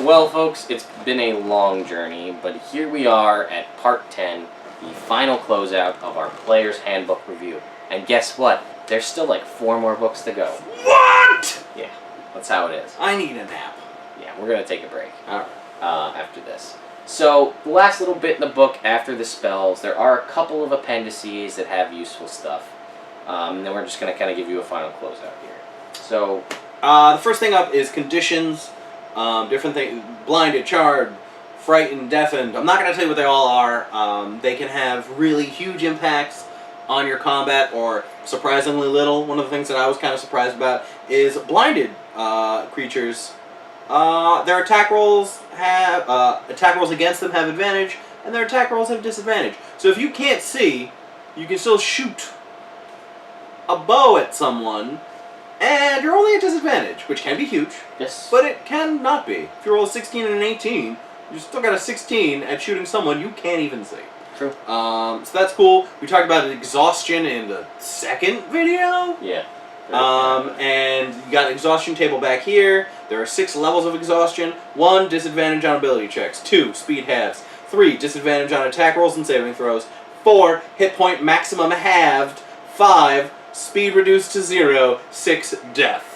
Well, folks, it's been a long journey, but here we are at part 10, the final closeout of our Player's Handbook review. And guess what? There's still like 4 more books to go. What? Yeah, that's how it is. I need a nap. Yeah, we're going to take a break Alright. after this. So, the last little bit in the book after the spells, there are a couple of appendices that have useful stuff. And then we're just going to kind of give you a final closeout here. So, the first thing up is conditions. Different things. Blinded, charred, frightened, deafened. I'm not going to tell you what they all are. They can have really huge impacts on your combat, or surprisingly little. One of the things that I was kind of surprised about is blinded creatures. Their attack rolls have attack rolls against them have advantage, and their attack rolls have disadvantage. So if you can't see, you can still shoot a bow at someone, and you're only at disadvantage, which can be huge. yes. But it can not be. If you roll a 16 and an 18, you still got a 16 at shooting someone you can't even see. True. So that's cool. We talked about exhaustion in the second video. Yeah. And you got an exhaustion table back here. There are 6 levels of exhaustion. 1, disadvantage on ability checks. 2, speed halves. 3, disadvantage on attack rolls and saving throws. 4, hit point maximum halved. 5, speed reduced to 0. 6, death.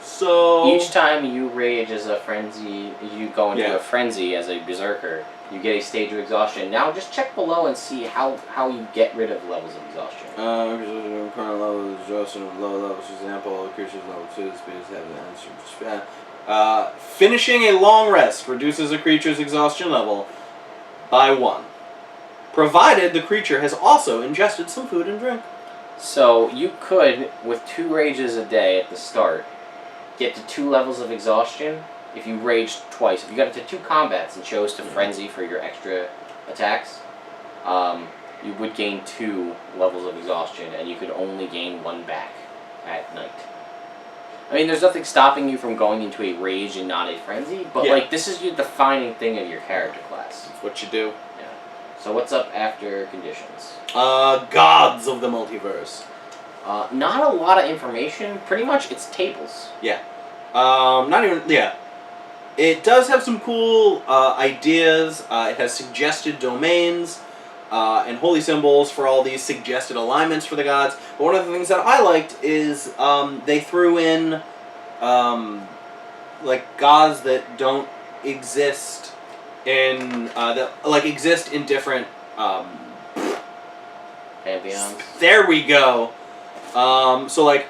So Each time you rage as a frenzy, you go into a frenzy as a berserker, you get a stage of exhaustion. Now just check below and see how you get rid of levels of exhaustion. Current level of exhaustion of low levels, for example, creatures level 2, speeds have the answer. Finishing a long rest reduces a creature's exhaustion level by 1. Provided the creature has also ingested some food and drink. So you could, with 2 rages a day at the start, get to 2 levels of exhaustion if you raged twice. If you got into 2 combats and chose to frenzy for your extra attacks, you would gain 2 levels of exhaustion, and you could only gain 1 back at night. I mean, there's nothing stopping you from going into a rage and not a frenzy, but like this is your defining thing of your character class. That's what you do. Yeah. So what's up after conditions? Gods of the multiverse. Not a lot of information. Pretty much it's tables. Yeah. Not even, yeah. It does have some cool ideas. It has suggested domains and holy symbols for all these suggested alignments for the gods. But one of the things that I liked is they threw in like gods that don't exist in that exist in different Pantheons. There we go. So like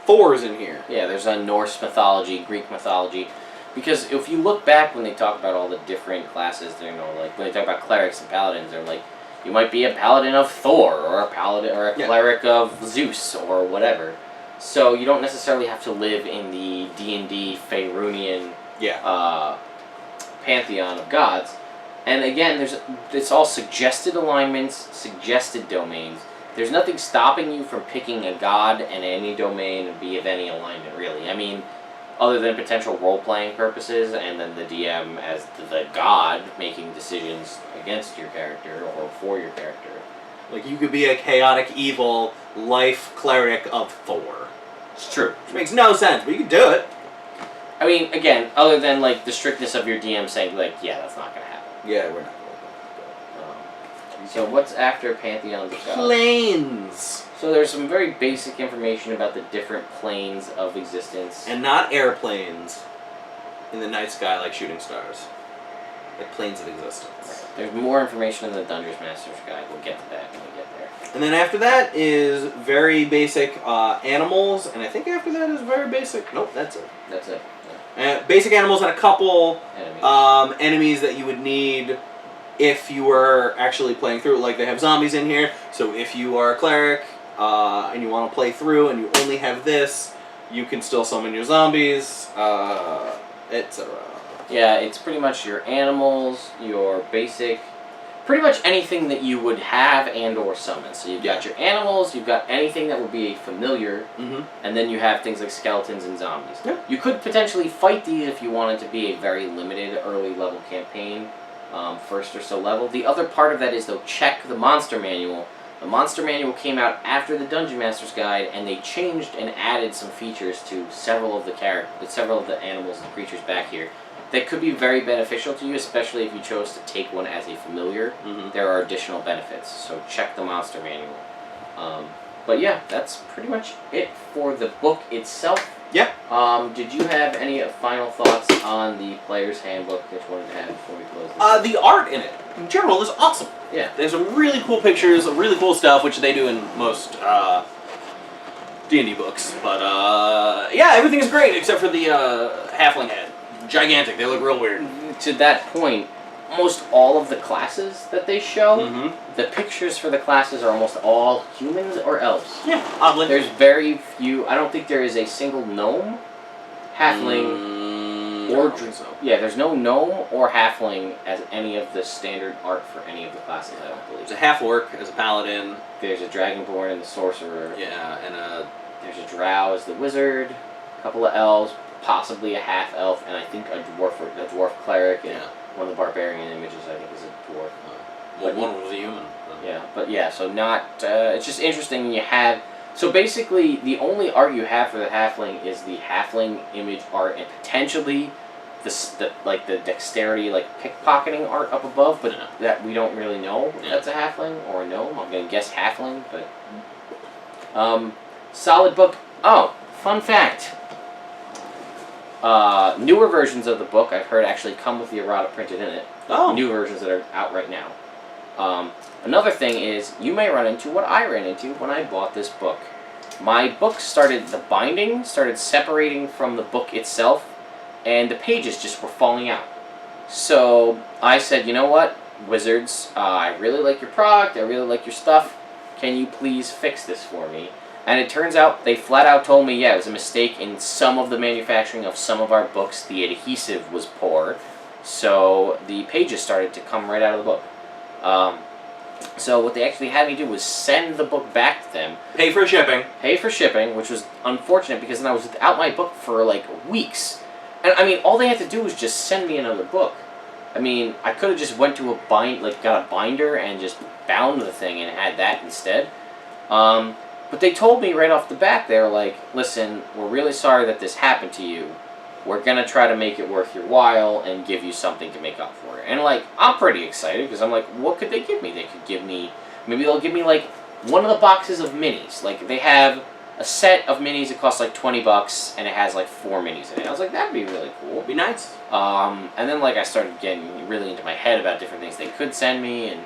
Thor's in here. Yeah, there's a Norse mythology, Greek mythology. Because if you look back when they talk about all the different classes, you know, like when they talk about clerics and paladins, they're like, you might be a paladin of Thor, or a paladin, or a cleric of Zeus, or whatever. So you don't necessarily have to live in the D&D Faerunian pantheon of gods. And again, it's all suggested alignments, suggested domains. There's nothing stopping you from picking a god and any domain and be of any alignment, really. I mean, other than potential role-playing purposes, and then the DM as the god making decisions against your character or for your character. Like, you could be a chaotic, evil life cleric of Thor. It's true. Which makes no sense, but you can do it. I mean, again, other than, like, the strictness of your DM saying, like, yeah, that's not going to happen. Yeah, we're not going to. So what's after Pantheons of Gods? Planes! So there's some very basic information about the different planes of existence. And not airplanes in the night sky like shooting stars. Like planes of existence. Right. There's more information in the Dungeons Master's Guide. We'll get to that when we get there. And then after that is very basic animals, and I think after that is very basic... Nope, that's it. That's it. Yeah. Basic animals and a couple enemies that you would need if you were actually playing through. Like, they have zombies in here, so if you are a cleric and you want to play through and you only have this, you can still summon your zombies, etc. Yeah, it's pretty much your animals, your basic... Pretty much anything that you would have and or summon. So you've got your animals, you've got anything that would be familiar, and then you have things like skeletons and zombies. Yeah. You could potentially fight these if you wanted to be a very limited early level campaign, first or so level. The other part of that is, though, check the monster manual The Monster Manual came out after the Dungeon Master's Guide, and they changed and added some features to several of the animals and creatures back here that could be very beneficial to you, especially if you chose to take one as a familiar. Mm-hmm. There are additional benefits, so check the Monster Manual. But yeah, that's pretty much it for the book itself. Yeah. Did you have any final thoughts on the Player's Handbook that you wanted to have before we close this? The art in it, in general, is awesome. Yeah. There's some really cool pictures, some really cool stuff, which they do in most D&D books. But yeah, everything is great except for the halfling head. Gigantic. They look real weird. To that point, almost all of the classes that they show, Mm-hmm. the pictures for the classes are almost all humans or elves. Yeah, oddly. There's very few. I don't think there is a single gnome, halfling, I don't think so. Yeah, there's no gnome or halfling as any of the standard art for any of the classes. I don't believe. There's a half-orc as a paladin. There's a dragonborn and the sorcerer. Yeah, and There's a drow as the wizard. A couple of elves, possibly a half elf, and I think a dwarf cleric. And one of the barbarian images, I think, is a dwarf. Well, one was a human. Yeah, so not. It's just interesting. You have. So basically, the only art you have for the halfling is the halfling image art, and potentially the dexterity, like pickpocketing art up above, but that we don't really know if that's a halfling or a gnome. I'm gonna guess halfling, but solid book. Oh, fun fact. Newer versions of the book I've heard actually come with the errata printed in it. Oh. New versions that are out right now. Another thing is, you may run into what I ran into when I bought this book. My book the binding started separating from the book itself, and the pages just were falling out. So I said, you know what, Wizards, I really like your product, I really like your stuff, can you please fix this for me? And it turns out, they flat out told me, yeah, it was a mistake in some of the manufacturing of some of our books, the adhesive was poor, so the pages started to come right out of the book. So what they actually had me do was send the book back to them. Pay for shipping, which was unfortunate because then I was without my book for like weeks. And I mean, all they had to do was just send me another book. I mean, I could have just went to got a binder and just bound the thing and had that instead. But they told me right off the bat, they were like, listen, we're really sorry that this happened to you. We're going to try to make it worth your while and give you something to make up for it. And, like, I'm pretty excited because I'm like, what could they give me? They could give me, maybe they'll give me, like, one of the boxes of minis. Like, they have a set of minis that costs, like, $20 and it has, like, 4 minis in it. I was like, that'd be really cool. Be nice. And then, like, I started getting really into my head about different things they could send me and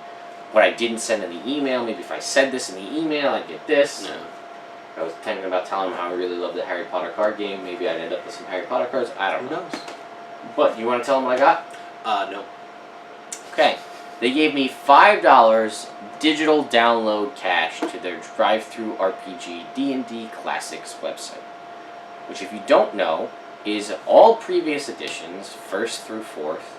what I didn't send in the email. Maybe if I said this in the email, I'd get this. Yeah. I was thinking about telling them how I really love the Harry Potter card game. Maybe I'd end up with some Harry Potter cards. I don't know. Who knows? But you want to tell them what I got? No. Okay. They gave me $5 digital download cash to their drive-through RPG D&D Classics website. Which, if you don't know, is all previous editions, 1st through 4th.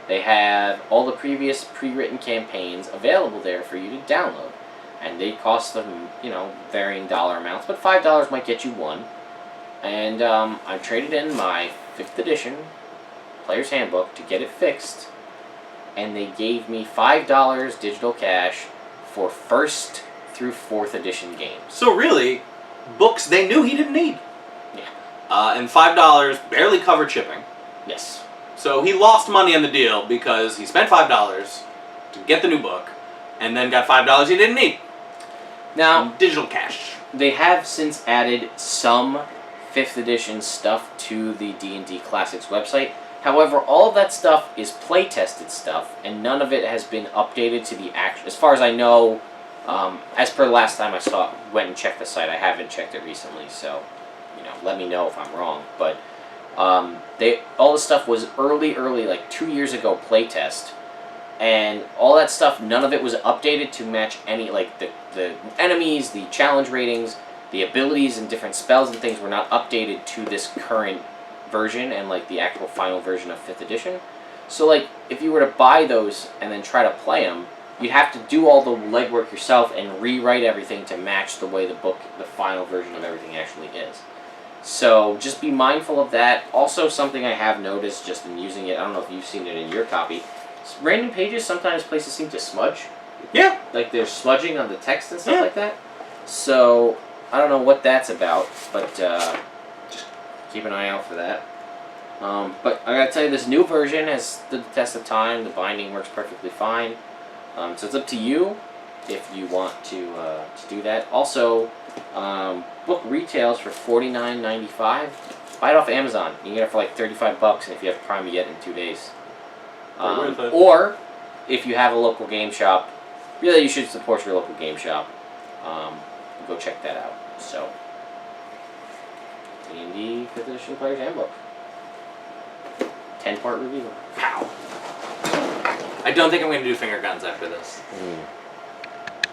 They have all the previous pre-written campaigns available there for you to download. And they cost them, varying dollar amounts, but $5 might get you one. And I traded in my 5th edition Player's Handbook to get it fixed, and they gave me $5 digital cash for 1st through 4th edition games. So really, books they knew he didn't need. Yeah. And $5 barely covered shipping. Yes. So he lost money on the deal because he spent $5 to get the new book, and then got $5 he didn't need. Now, digital cash. They have since added some 5th edition stuff to the D&D Classics website. However, all of that stuff is play-tested stuff, and none of it has been updated to the actual... As far as I know, as per the last time I went and checked the site, I haven't checked it recently, so, let me know if I'm wrong. But all the stuff was early, like 2 years ago, playtest. And all that stuff, none of it was updated to match any, like, the enemies, the challenge ratings, the abilities and different spells and things were not updated to this current version and, like, the actual final version of 5th edition. So, like, if you were to buy those and then try to play them, you'd have to do all the legwork yourself and rewrite everything to match the way the final version of everything actually is. So, just be mindful of that. Also, something I have noticed just in using it, I don't know if you've seen it in your copy, random pages, sometimes places seem to smudge. Yeah. Like there's smudging on the text and stuff Yeah. like that. So I don't know what that's about, but just keep an eye out for that. But I gotta tell you, this new version has stood the test of time. The binding works perfectly fine. So it's up to you if you want to do that. Also, book retails for $49.95. Buy it off Amazon. You can get it for like $35, and if you have Prime, you get it in 2 days. Or if you have a local game shop, really you should support your local game shop. Go check that out. So, D&D 5th Edition Player's Handbook. 10-part review. Pow. I don't think I'm going to do finger guns after this.